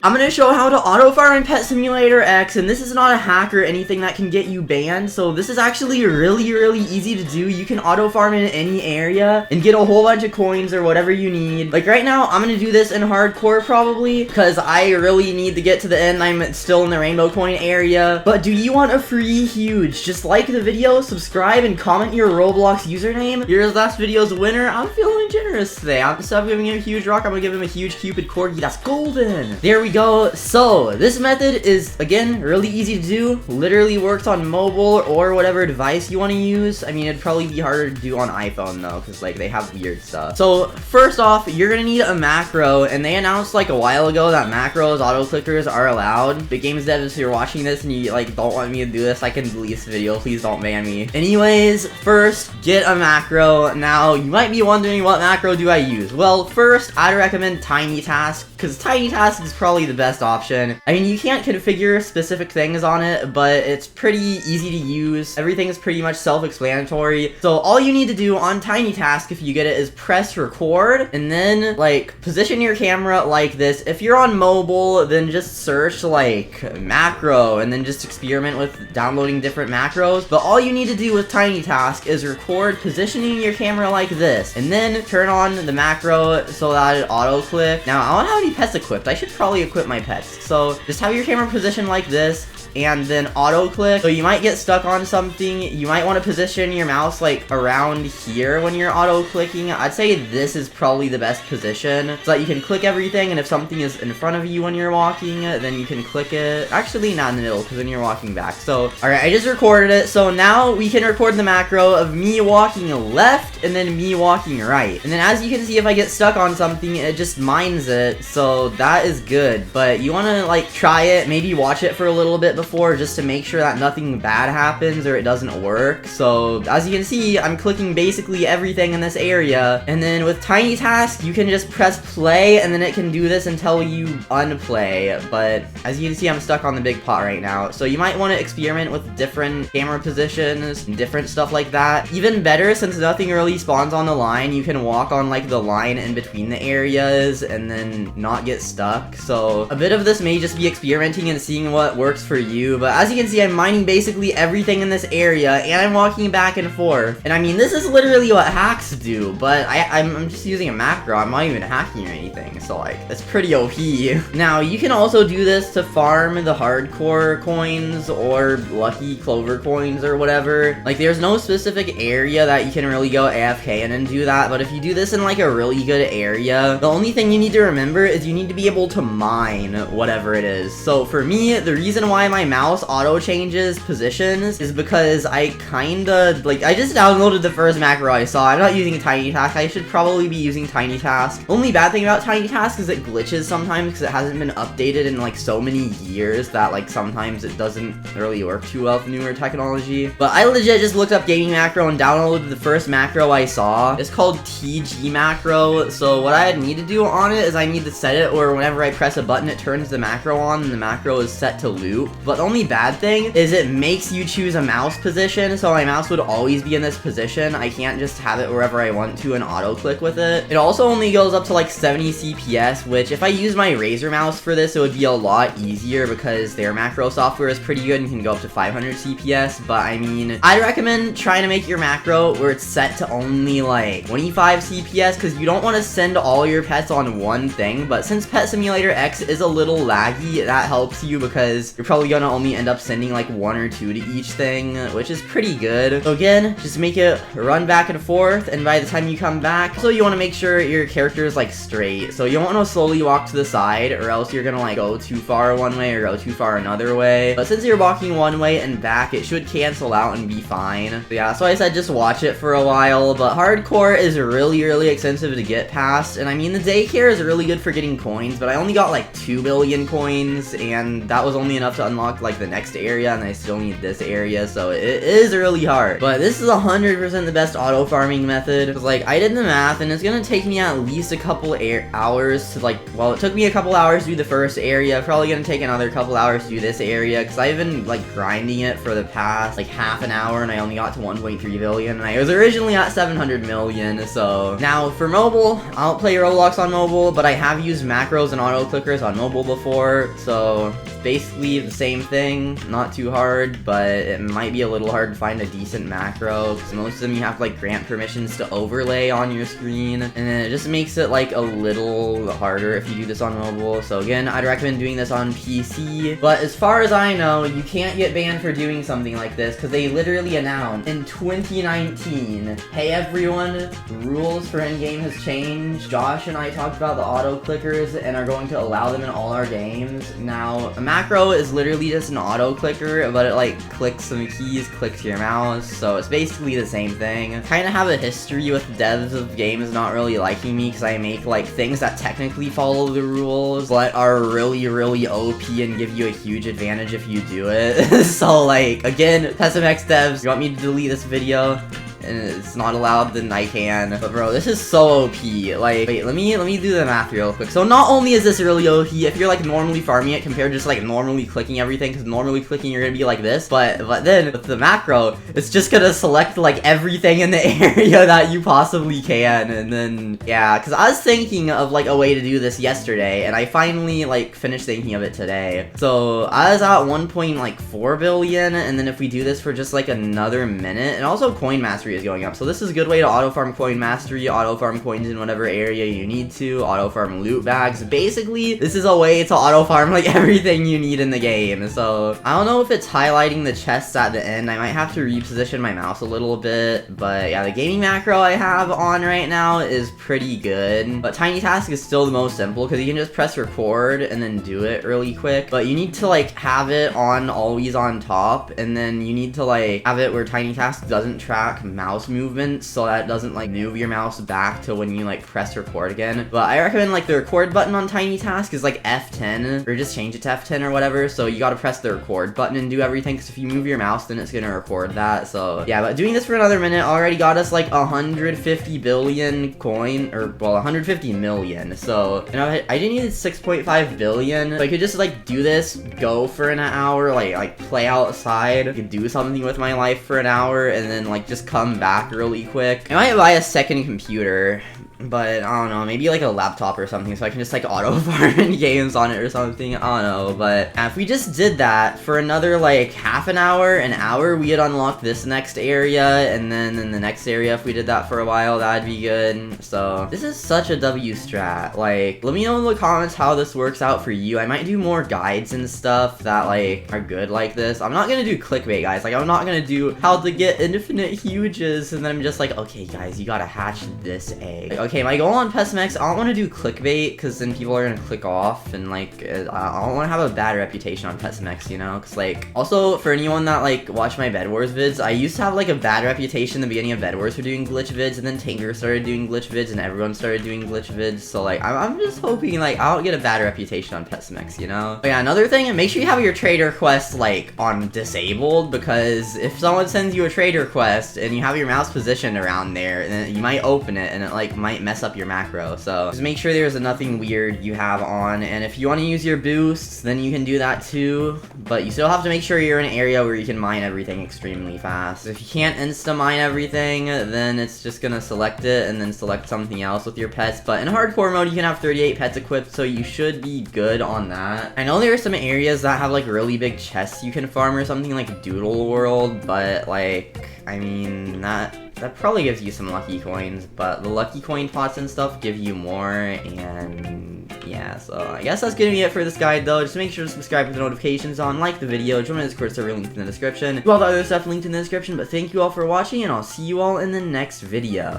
I'm gonna show how to auto farm in Pet Simulator X, and this is not a hack or anything that can get you banned, so this is actually really easy to do. You can auto farm in any area and get a whole bunch of coins or whatever you need. Like right now, I'm gonna do this in hardcore probably, because I really need to get to the end. I'm still in the rainbow coin area. But do you want a free huge? Just like the video, subscribe, and comment your Roblox username. Here's last video's winner. I'm feeling generous today. Instead of giving him a huge rock, I'm gonna give him a huge Cupid corgi. That's golden. There we go. So this method is again really easy to do. Literally works on mobile or whatever device you want to use. I mean, it'd probably be harder to do on iPhone though, because like they have weird stuff. So first off, you're gonna need a macro, and they announced like a while ago that macros, auto clickers are allowed. Big games dev, if you're watching this and you like don't want me to do this, I can delete this video. Please don't ban me. Anyways, first get a macro. Now you might be wondering, what macro do I use? Well, first I'd recommend TinyTask, because TinyTask is probably the best option. I mean, you can't configure specific things on it, but it's pretty easy to use. Everything is pretty much self-explanatory. So all you need to do on TinyTask, if you get it, is press record, and then like position your camera like this. If you're on mobile, then just search like macro, and then just experiment with downloading different macros. But all you need to do with TinyTask is record positioning your camera like this, and then turn on the macro so that it auto-click. Now, I don't have any pets equipped. I should probably equip my pets. So just have your camera positioned like this, and then auto click. So you might get stuck on something. You might want to position your mouse like around here when you're auto clicking. I'd say this is probably the best position so that you can click everything, and if something is in front of you when you're walking, then you can click it. Actually, not in the middle, because then you're walking back. So alright, I just recorded it. So now we can record the macro of me walking left and then me walking right. And then as you can see, if I get stuck on something, it just mines it. So that is good. But you want to like try it, maybe watch it for a little bit before, just to make sure that nothing bad happens or it doesn't work. So as you can see, I'm clicking basically everything in this area, and then with TinyTask you can just press play, and then it can do this until you unplay. But as you can see, I'm stuck on the big pot right now, so you might want to experiment with different camera positions and different stuff like that. Even better, since nothing really spawns on the line, you can walk on like the line in between the areas and then not get stuck. So a bit of this may just be experimenting and seeing what works for you. But as you can see, I'm mining basically everything in this area, and I'm walking back and forth. And I mean, this is literally what hacks do, but I'm just using a macro. I'm not even hacking or anything, so like, it's pretty OP. Now, you can also do this to farm the hardcore coins or lucky clover coins or whatever. Like, there's no specific area that you can really go AFK in and do that, but if you do this in like a really good area, the only thing you need to remember is you need to be able to mine whatever it is. So for me, the reason why my mouse auto changes positions is because I kinda like, I just downloaded the first macro I saw. I'm not using TinyTask. I should probably be using TinyTask. Only bad thing about TinyTask is it glitches sometimes because it hasn't been updated in like so many years that like sometimes it doesn't really work too well with newer technology. But I legit just looked up gaming macro and downloaded the first macro I saw. It's called TG macro. So what I need to do on it is I need to set it where whenever I press a button, it turns the macro on, and the macro is set to loop. But the only bad thing is it makes you choose a mouse position, so my mouse would always be in this position. I can't just have it wherever I want to and auto click with it. It also only goes up to like 70 CPS, which if I use my Razer mouse for this, it would be a lot easier because their macro software is pretty good and can go up to 500 CPS. But I mean, I'd recommend trying to make your macro where it's set to only like 25 CPS, because you don't want to send all your pets on one thing. But since Pet Simulator X is a little laggy, that helps you because you're probably gonna only end up sending like 1 or 2 to each thing, which is pretty good. So again, just make it run back and forth, and by the time you come back, so you want to make sure your character is like straight. So you don't want to slowly walk to the side, or else you're gonna like go too far one way or go too far another way. But since you're walking one way and back, it should cancel out and be fine. So yeah, so I said just watch it for a while. But hardcore is really expensive to get past, and I mean, the daycare is really good for getting coins, but I only got like 2 billion coins, and that was only enough to unlock unlock like the next area, and I still need this area, so it is really hard. But this is 100% the best auto farming method, because like I did the math, and it's gonna take me at least a couple hours to like, well, it took me a couple hours to do the first area, probably gonna take another couple hours to do this area, because I've been like grinding it for the past like half an hour, and I only got to 1.3 billion, and I was originally at 700 million. So now for mobile, I don't play Roblox on mobile, but I have used macros and auto clickers on mobile before, so basically the same thing, not too hard, but it might be a little hard to find a decent macro, because most of them you have to like grant permissions to overlay on your screen, and then it just makes it like a little harder if you do this on mobile. So again, I'd recommend doing this on PC, but as far as I know, you can't get banned for doing something like this, because they literally announced in 2019, hey everyone, the rules for in-game has changed. Josh and I talked about the auto clickers and are going to allow them in all our games. Now, a macro is literally just an auto clicker, but it like clicks some keys, clicks your mouse, so it's basically the same thing. Kind of have a history with devs of games not really liking me because I make like things that technically follow the rules, but are really OP and give you a huge advantage if you do it. So like, again, PessMX devs, you want me to delete this video? And it's not allowed, then I can. But bro, this is so OP. Like, wait, let me do the math real quick. So not only is this really OP, if you're like normally farming it compared to just like normally clicking everything, because normally clicking you're gonna be like this, but then with the macro, it's just gonna select like everything in the area that you possibly can. And then yeah, because I was thinking of like a way to do this yesterday, and I finally like finished thinking of it today. So I was at 1.4 billion, and then if we do this for just like another minute, and also coin mastery is going up, so this is a good way to auto farm coin mastery, auto farm coins in whatever area you need to, auto farm loot bags. Basically, this is a way to auto farm like everything you need in the game. So I don't know if it's highlighting the chests at the end. I might have to reposition my mouse a little bit, but yeah, the gaming macro I have on right now is pretty good. But TinyTask is still the most simple because you can just press record and then do it really quick, but you need to like have it on always on top, and then you need to like have it where TinyTask doesn't track mouse movements, so that doesn't like move your mouse back to when you like press record again. But I recommend like the record button on TinyTask is like F10, or just change it to F10 or whatever, so you gotta press the record button and do everything, because if you move your mouse then it's gonna record that. So yeah, but doing this for another minute already got us like 150 billion coin, or well 150 million. So you know, I didn't need 6.5 billion, so I could just like do this, go for an hour, like play outside, I could do something with my life for an hour, and then like just come back really quick. I might buy a second computer, but I don't know, maybe like a laptop or something, so I can just like auto farm games on it or something. I don't know, but if we just did that for another like half an hour, we had unlocked this next area, and then in the next area, if we did that for a while, that'd be good. So this is such a W strat. Like, let me know in the comments how this works out for you. I might do more guides and stuff that like are good like this. I'm not gonna do clickbait, guys. Like, I'm not gonna do how to get infinite huges, and then I'm just like, okay guys, you gotta hatch this egg. Like, okay, my goal on PessMX, I don't want to do clickbait, because then people are gonna click off, and like, I don't want to have a bad reputation on PessMX, you know? Because like, also for anyone that like watch my Bed Wars vids, I used to have like a bad reputation in the beginning of Bed Wars for doing glitch vids, and then Tinker started doing glitch vids, and everyone started doing glitch vids. So like, I'm just hoping like I don't get a bad reputation on PessMX, you know? But yeah, another thing, make sure you have your trade request like on disabled, because if someone sends you a trade request and you have your mouse positioned around there, then you might open it and it like might mess up your macro. So just make sure there's nothing weird you have on, and if you want to use your boosts, then you can do that too, but you still have to make sure you're in an area where you can mine everything extremely fast. If you can't insta mine everything, then it's just gonna select it and then select something else with your pets. But in hardcore mode, you can have 38 pets equipped, so you should be good on that. I know there are some areas that have like really big chests you can farm or something, like Doodle World, but like, I mean, that probably gives you some lucky coins, but the lucky coin pots and stuff give you more, and yeah, so I guess that's gonna be it for this guide though. Just make sure to subscribe with the notifications on, like the video, join my Discord server linked in the description, do all the other stuff linked in the description. But thank you all for watching, and I'll see you all in the next video.